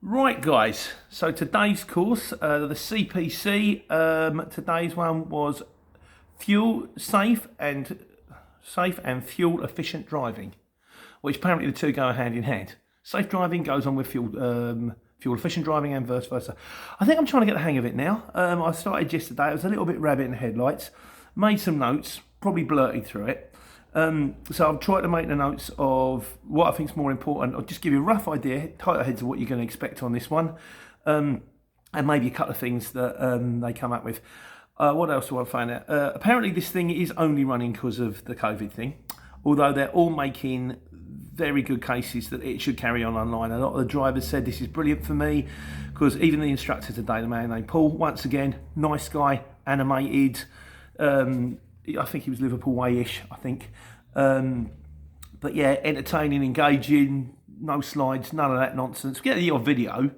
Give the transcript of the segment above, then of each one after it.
Right, guys. So today's course, the CPC. Today's one was fuel safe and fuel efficient driving, which apparently the two go hand in hand. Safe driving goes on with fuel efficient driving and vice versa. I think I'm trying to get the hang of it now. I started yesterday. I was a little bit rabbit in the headlights. Made some notes, probably blurted through it. So I've tried to make the notes of what I think is more important. I'll just give you a rough idea, tighter heads of what you're going to expect on this one, and maybe a couple of things that they come up with. What else do I find out? Apparently this thing is only running because of the COVID thing, although they're all making very good cases that it should carry on online. A lot of the drivers said this is brilliant for me, because even the instructor today, the man named Paul, once again, nice guy, animated, I think he was Liverpool way-ish, I think. But yeah, entertaining, engaging, no slides, none of that nonsense. Get the odd video,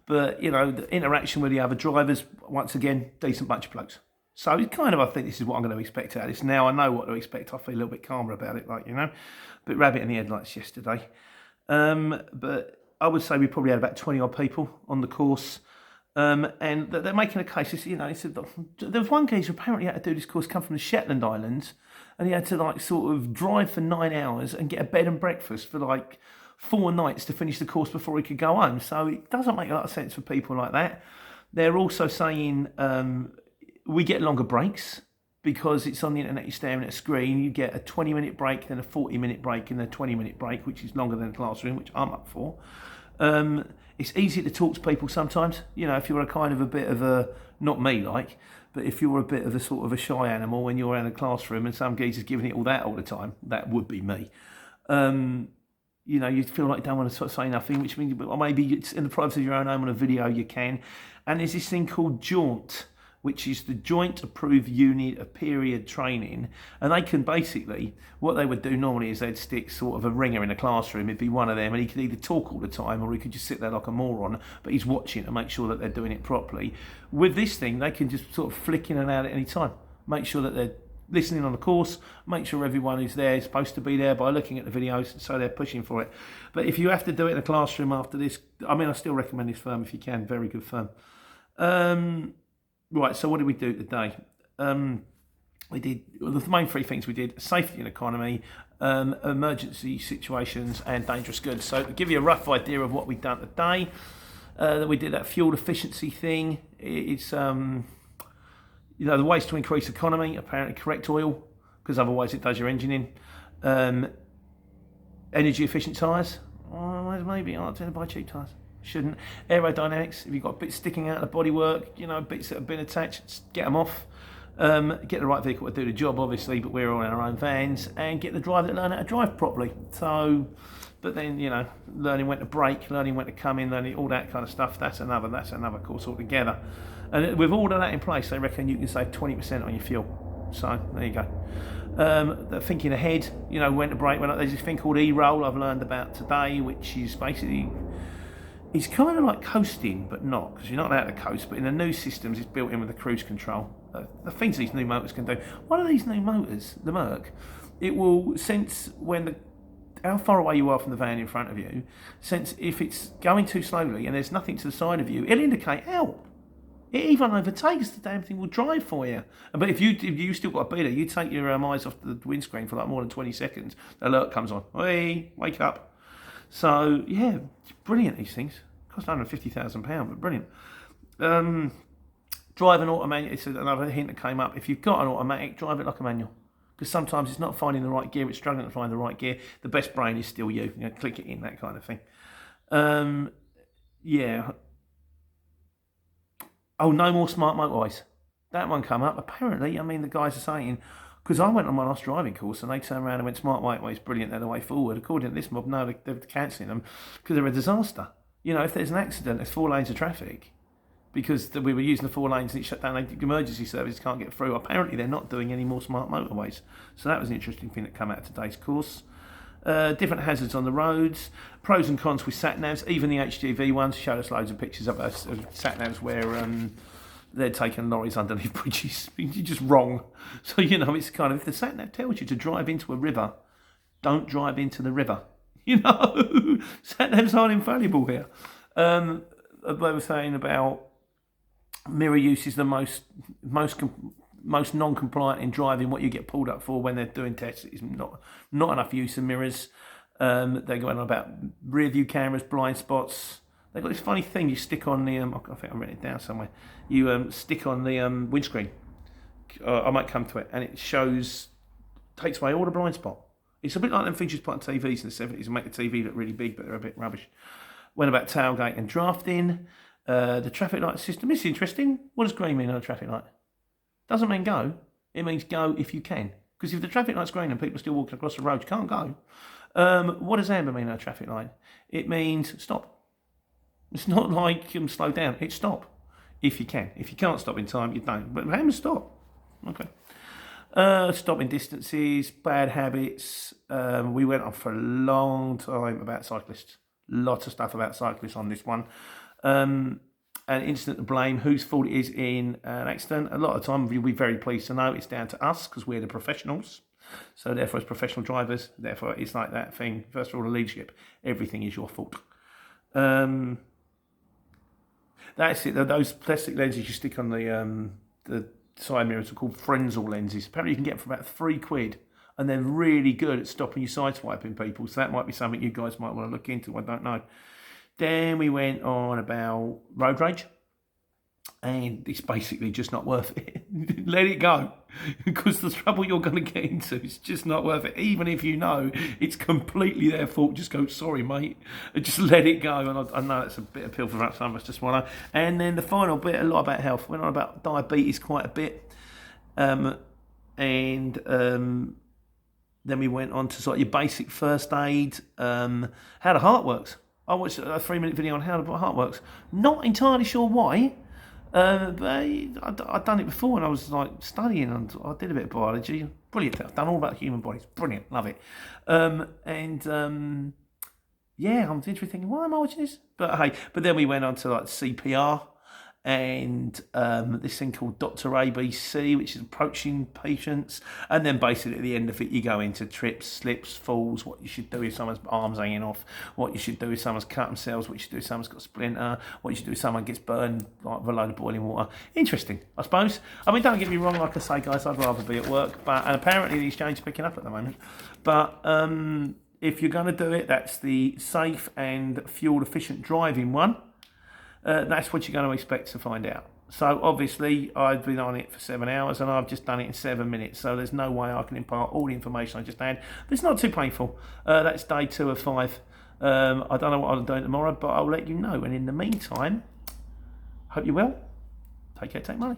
but you know, the interaction with the other drivers, once again, decent bunch of blokes. So it's kind of, I think this is what I'm going to expect out of this. Now I know what to expect. I feel a little bit calmer about it, like, you know, a bit rabbit in the headlights yesterday. But I would say we probably had about 20 odd people on the course. And they're making a case. You know, there was one geezer apparently had to do this course, come from the Shetland Islands, and he had to like sort of drive for 9 hours and get a bed and breakfast for like 4 nights to finish the course before he could go home. So it doesn't make a lot of sense for people like that. They're also saying we get longer breaks because it's on the internet. You're staring at a screen. You get a 20-minute break, then a 40-minute break, and a 20-minute break, which is longer than a classroom, which I'm up for. It's easy to talk to people sometimes, you know, if you're a kind of a bit of a, not me like, but if you're a bit of a sort of a shy animal when you're in a classroom and some geezer's giving it all the time, that would be me. You know, you feel like you don't want to sort of say nothing, which means, or maybe it's in the privacy of your own home on a video you can. And there's this thing called JAUNT, which is the Joint Approved Unit of Period Training. And they can basically, what they would do normally is they'd stick sort of a ringer in a classroom, it'd be one of them, and he could either talk all the time or he could just sit there like a moron, but he's watching to make sure that they're doing it properly. With this thing, they can just sort of flick in and out at any time, make sure that they're listening on the course, make sure everyone who's there is supposed to be there by looking at the videos, so they're pushing for it. But if you have to do it in a classroom after this, I mean, I still recommend this firm if you can, very good firm. Right, so what did we do today? We did, well, the main 3 things we did: safety and economy, emergency situations, and dangerous goods. So to give you a rough idea of what we've done today, that we did that fuel efficiency thing. It's, you know, the ways to increase economy, apparently correct oil, because otherwise it does your engine in. Energy efficient tyres, maybe, I don't buy cheap tyres. Shouldn't. Aerodynamics, if you've got bits sticking out of the bodywork, you know, bits that have been attached, get them off. Get the right vehicle to do the job, obviously, but we're all in our own vans, and get the driver to learn how to drive properly. So, but then, you know, learning when to brake, learning when to come in, learning all that kind of stuff, that's another course altogether. And with all of that in place, they reckon you can save 20% on your fuel. So, there you go. Thinking ahead, you know, when to brake, there's this thing called E-roll I've learned about today, which is basically, it's kind of like coasting, but not, because you're not allowed to coast, but in the new systems, it's built in with the cruise control. The things these new motors can do. One of these new motors, the Merc, it will sense how far away you are from the van in front of you, sense if it's going too slowly and there's nothing to the side of you, it'll indicate help. It even overtakes, the damn thing will drive for you. But if you still got a beater, you take your eyes off the windscreen for like more than 20 seconds, the alert comes on. Hey, wake up. So, yeah, brilliant, these things. Cost £150,000, but brilliant. Drive an automatic, it's another hint that came up. If you've got an automatic, drive it like a manual. Because sometimes it's not finding the right gear, it's struggling to find the right gear. The best brain is still you. You know, click it in, that kind of thing. Yeah. Oh, no more smart motorways. That one come up. Apparently, I mean, the guys are saying, because I went on my last driving course and they turned around and went, smart motorways, brilliant, they're the way forward. According to this mob, no, they're cancelling them because they're a disaster. You know, if there's an accident, there's 4 lanes of traffic. Because we were using the 4 lanes and it shut down, the emergency services can't get through. Apparently, they're not doing any more smart motorways. So that was an interesting thing that came out of today's course. Different hazards on the roads, pros and cons with sat-navs. Even the HGV ones showed us loads of pictures of sat-navs where they're taking lorries underneath bridges. You're just wrong. So, you know, it's kind of, if the sat-nav tells you to drive into a river, don't drive into the river. You know, sat-navs aren't infallible here. they were saying about mirror use is the most non-compliant in driving. What you get pulled up for when they're doing tests is not enough use of mirrors. They're going on about rear view cameras, blind spots. They've got this funny thing you stick on the. I think I've written it down somewhere. You stick on the windscreen. I might come to it, and it takes away all the blind spot. It's a bit like them things you put on TVs in the 70s and make the TV look really big, but they're a bit rubbish. Went about tailgate and drafting. The traffic light system. This is interesting. What does green mean on a traffic light? Doesn't mean go. It means go if you can. Because if the traffic light's green and people are still walking across the road, you can't go. What does amber mean on a traffic light? It means stop. It's not like slow down. It's stop if you can. If you can't stop in time, you don't. But amber's stop. Okay. Stopping distances, bad habits. We went on for a long time about cyclists. Lots of stuff about cyclists on this one. An incident to blame, whose fault it is in an accident. A lot of the time, you'll be very pleased to know it's down to us because we're the professionals. So therefore, as professional drivers, therefore it's like that thing. First of all, the leadership. Everything is your fault. That's it. Those plastic lenses you stick on the side mirrors are called Frenzel lenses. Apparently, you can get them for about £3, and they're really good at stopping you sideswiping people. So that might be something you guys might want to look into. I don't know. Then we went on about road rage, and it's basically just not worth it. Let it go, because the trouble you're going to get into is just not worth it. Even if you know it's completely their fault, just go, sorry, mate, and just let it go. And I know it's a bit of pill for some of us to swallow. And then the final bit, a lot about health. Went on about diabetes quite a bit, and then we went on to sort of your basic first aid, how the heart works. I watched a 3-minute video on how the heart works. Not entirely sure why. But I'd done it before and I was like studying and I did a bit of biology. Brilliant. I've done all about human bodies. Brilliant. Love it. Yeah, I'm literally thinking, why am I watching this? But hey, but then we went on to like CPR and this thing called Dr. ABC, which is approaching patients. And then basically at the end of it, you go into trips, slips, falls, what you should do if someone's arm's hanging off, what you should do if someone's cut themselves, what you should do if someone's got a splinter, what you should do if someone gets burned like with a load of boiling water. Interesting, I suppose. I mean, don't get me wrong, like I say, guys, I'd rather be at work, and apparently the exchange is picking up at the moment. But if you're going to do it, that's the safe and fuel-efficient driving one. That's what you're going to expect to find out. So obviously I've been on it for 7 hours and I've just done it in 7 minutes. So there's no way I can impart all the information I just had. But it's not too painful. That's day 2 of 5. I don't know what I'll do tomorrow, but I'll let you know. And in the meantime, hope you're well. Take care, take money.